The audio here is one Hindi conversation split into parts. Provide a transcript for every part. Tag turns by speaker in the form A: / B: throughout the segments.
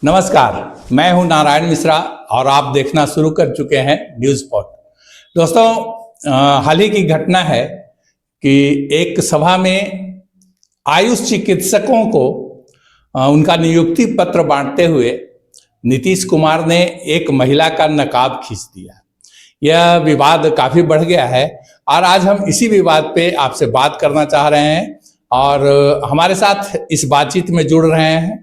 A: नमस्कार, मैं हूं नारायण मिश्रा और आप देखना शुरू कर चुके हैं न्यूज़ पॉट। दोस्तों, हाल ही की घटना है कि एक सभा में आयुष चिकित्सकों को उनका नियुक्ति पत्र बांटते हुए नीतीश कुमार ने एक महिला का नकाब खींच दिया। यह विवाद काफ़ी बढ़ गया है और आज हम इसी विवाद पे आपसे बात करना चाह रहे हैं और हमारे साथ इस बातचीत में जुड़ रहे हैं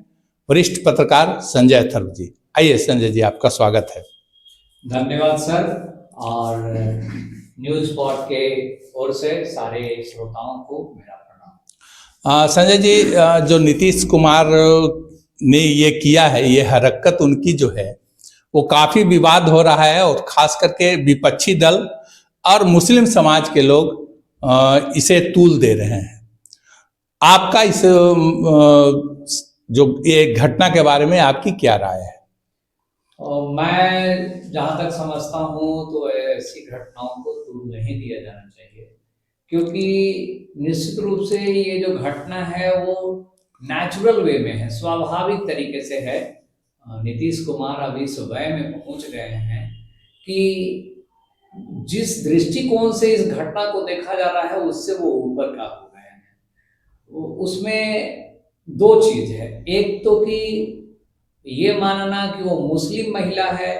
A: वरिष्ठ पत्रकार संजय अथर्व जी। आइए संजय जी, आपका स्वागत है।
B: धन्यवाद सर, और न्यूज़ पॉट के ओर से सारे श्रोताओं को मेरा प्रणाम।
A: संजय जी, जो नीतीश कुमार ने ये किया है, ये हरकत उनकी जो है वो काफ़ी विवाद हो रहा है और ख़ास करके विपक्षी दल और मुस्लिम समाज के लोग इसे तूल दे रहे हैं। आपका इस जो ये घटना के बारे में आपकी क्या राय है?
B: और मैं जहाँ तक समझता हूँ तो ऐसी घटनाओं को तूल नहीं दिया जाना चाहिए, क्योंकि निश्चित रूप से ये जो घटना है वो नेचुरल वे में है, स्वाभाविक तरीके से है। नीतीश कुमार अभी सुबह में पहुँच गए हैं कि जिस दृष्टिकोण से इस घटना को देखा जा रहा है उससे वो ऊपर का हो गए हैं। उसमें दो चीज है, एक तो कि ये मानना कि वो मुस्लिम महिला है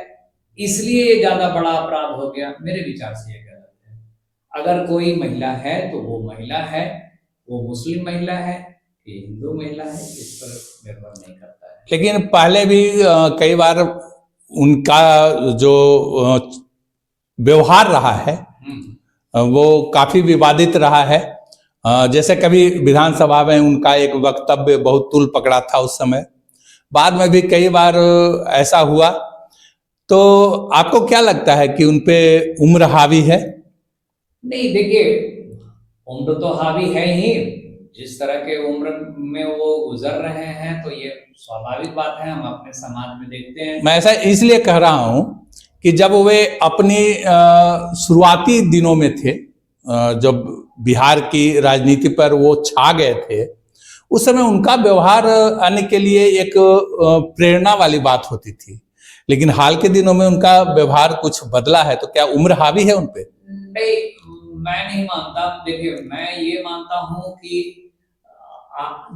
B: इसलिए ये ज्यादा बड़ा अपराध हो गया, मेरे विचार से ये गलत है। अगर कोई महिला है तो वो महिला है, वो मुस्लिम महिला है कि हिंदू महिला है, इस पर निर्भर नहीं करता है।
A: लेकिन पहले भी कई बार उनका जो व्यवहार रहा है वो काफ़ी विवादित रहा है। जैसे कभी विधानसभा में उनका एक वक्तव्य बहुत तूल पकड़ा था उस समय, बाद में भी कई बार ऐसा हुआ। तो आपको क्या लगता है कि उन पे उम्र हावी है?
B: नहीं, देखिए, उम्र तो हावी है ही। जिस तरह के उम्र में वो गुजर रहे हैं तो ये स्वाभाविक बात है, हम अपने समाज में देखते हैं।
A: मैं ऐसा इसलिए कह रहा हूँ कि जब वे अपनी शुरुआती दिनों में थे, जब बिहार की राजनीति पर वो छा गए थे, उस समय उनका व्यवहार आने के लिए एक प्रेरणा वाली बात होती थी। लेकिन हाल के दिनों में उनका व्यवहार कुछ बदला है, तो क्या उम्र हावी है उन पे?
B: नहीं, मैं नहीं मानता। देखिए, मैं ये मानता हूँ कि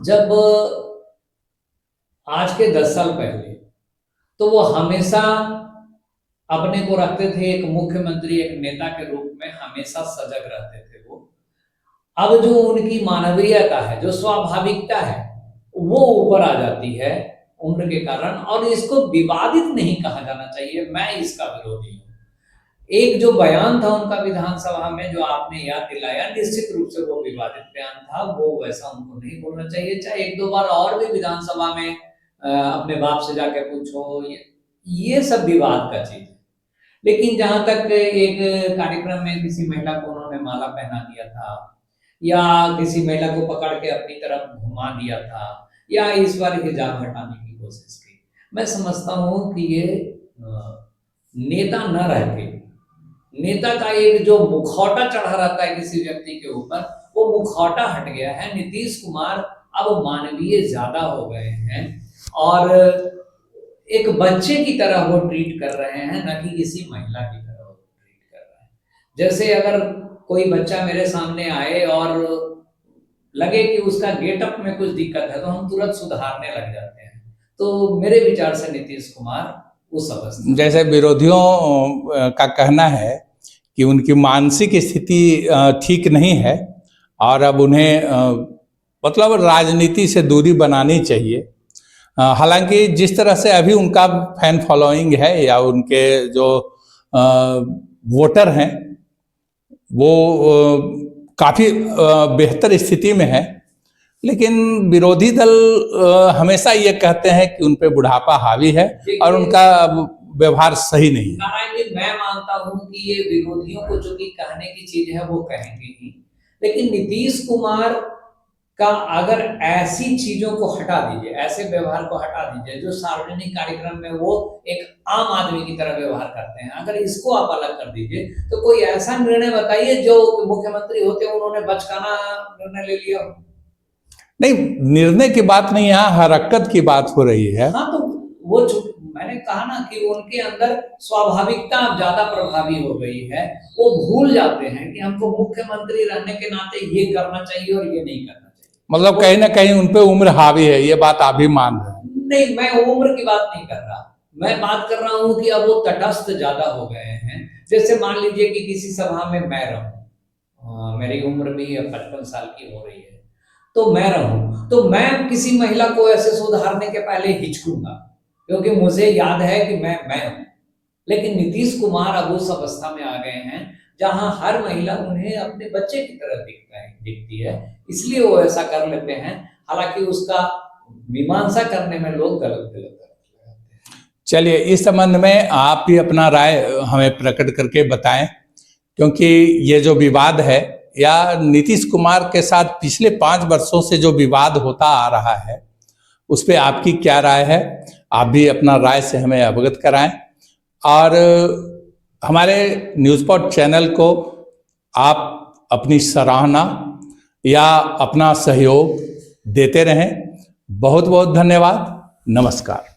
B: जब आज के 10 साल पहले तो वो हमेशा अपने को रखते थे एक मुख्यमंत्री, एक नेता के रूप में हमेशा सजग रहते थे वो। अब जो उनकी मानवीयता है, जो स्वाभाविकता है, वो ऊपर आ जाती है उम्र के कारण, और इसको विवादित नहीं कहा जाना चाहिए। मैं इसका विरोधी हूँ। एक जो बयान था उनका विधानसभा में जो आपने याद दिलाया, निश्चित रूप से वो विवादित बयान था, वो वैसा उनको नहीं बोलना चाहिए। चाहे एक दो बार और भी विधानसभा में अपने बाप से जाके पूछो, ये सब विवाद का चीज है। लेकिन जहां तक एक कार्यक्रम में किसी महिला को उन्होंने माला पहना दिया था, या किसी महिला को पकड़ के अपनी तरफ घुमा दिया था, या इस बार हिजाब हटाने की कोशिश की, मैं समझता हूं कि ये नेता न रह के, नेता का एक जो मुखौटा चढ़ा रहता है किसी व्यक्ति के ऊपर, वो मुखौटा हट गया है। नीतीश कुमार अब मानवीय ज्यादा हो गए हैं और एक बच्चे की तरह वो ट्रीट कर रहे हैं, न कि किसी महिला की तरह वो ट्रीट कर रहे हैं। जैसे अगर कोई बच्चा मेरे सामने आए और लगे कि उसका गेटअप में कुछ दिक्कत है तो हम तुरंत सुधारने लग जाते हैं। तो मेरे विचार से नीतीश कुमार उस अवस्था,
A: जैसे विरोधियों का कहना है कि उनकी मानसिक स्थिति ठीक नहीं है और अब उन्हें मतलब राजनीति से दूरी बनानी चाहिए। हालांकि जिस तरह से अभी उनका फैन फॉलोइंग है या उनके जो वोटर हैं वो काफ़ी बेहतर स्थिति में है, लेकिन विरोधी दल हमेशा ये कहते हैं कि उन पे बुढ़ापा हावी है और उनका व्यवहार सही नहीं है।
B: नारायण जी, मैं मानता हूं कि ये विरोधियों को जो कि कहने की चीज है वो कहेंगे ही, लेकिन नीतीश कुमार का अगर ऐसी चीजों को हटा दीजिए, ऐसे व्यवहार को हटा दीजिए जो सार्वजनिक कार्यक्रम में वो एक आम आदमी की तरह व्यवहार करते हैं, अगर इसको आप अलग कर दीजिए तो कोई ऐसा निर्णय बताइए जो मुख्यमंत्री होते उन्होंने बचकाना निर्णय ले लिया।
A: नहीं, निर्णय की बात नहीं, यहाँ हरकत की बात हो रही है।
B: हाँ, तो मैंने कहा ना कि उनके अंदर स्वाभाविकता अब ज्यादा प्रभावी हो गई है। वो भूल जाते हैं कि हमको मुख्यमंत्री रहने के नाते ये करना चाहिए और ये नहीं करना चाहिए।
A: मतलब कहीं ना कहीं उन पे उम्र हावी है, ये बात आप भी मान रहे हैं?
B: नहीं, मैं उम्र की बात नहीं कर रहा, मैं बात कर रहा हूं कि अब वो तटस्थ ज्यादा हो गए हैं। जैसे मान लीजिए कि किसी सभा में मैं रहूं, मेरी उम्र भी 55 साल की हो रही है, तो मैं रहूं तो मैं किसी महिला को ऐसे सुधारने के पहले हिचकूंगा, क्योंकि मुझे याद है कि मैं हूं। लेकिन नीतीश कुमार अब उस अवस्था में आ गए हैं जहां हर महिला उन्हें अपने बच्चे की तरह दिखती है, इसलिए वो ऐसा कर लेते हैं। हालांकि उसका मीमांसा करने में लोग गलत गलत लगाते हैं।
A: चलिए, इस संबंध में आप भी अपना राय हमें प्रकट करके बताएं, क्योंकि ये जो विवाद है या नीतीश कुमार के साथ पिछले 5 वर्षों से जो विवाद होता आ रहा है, उस पर आपकी क्या राय है? आप भी अपना राय से हमें अवगत कराएं और हमारे न्यूज़पॉट चैनल को आप अपनी सराहना या अपना सहयोग देते रहें। बहुत बहुत धन्यवाद। नमस्कार।